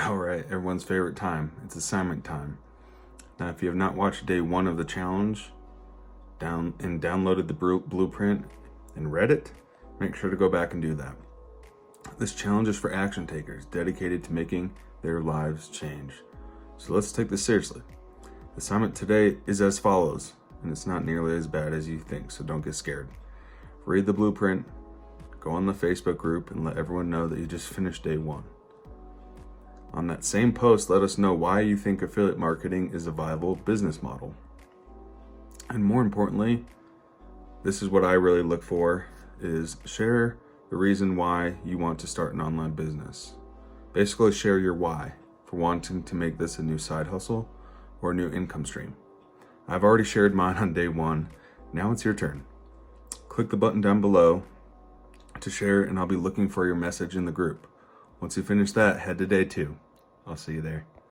All right, everyone's favorite time. It's assignment time. Now, if you have not watched day one of the challenge and downloaded the blueprint and read it, make sure to go back and do that. This challenge is for action takers dedicated to making their lives change. So let's take this seriously. The assignment today is as follows, and it's not nearly as bad as you think, so don't get scared. Read the blueprint, go on the Facebook group, and let everyone know that you just finished day one. On that same post, let us know why you think affiliate marketing is a viable business model. And more importantly, this is what I really look for, is share the reason why you want to start an online business. Basically, share your why for wanting to make this a new side hustle or a new income stream. I've already shared mine on day one. Now it's your turn. Click the button down below to share, and I'll be looking for your message in the group. Once you finish that, head to day two. I'll see you there.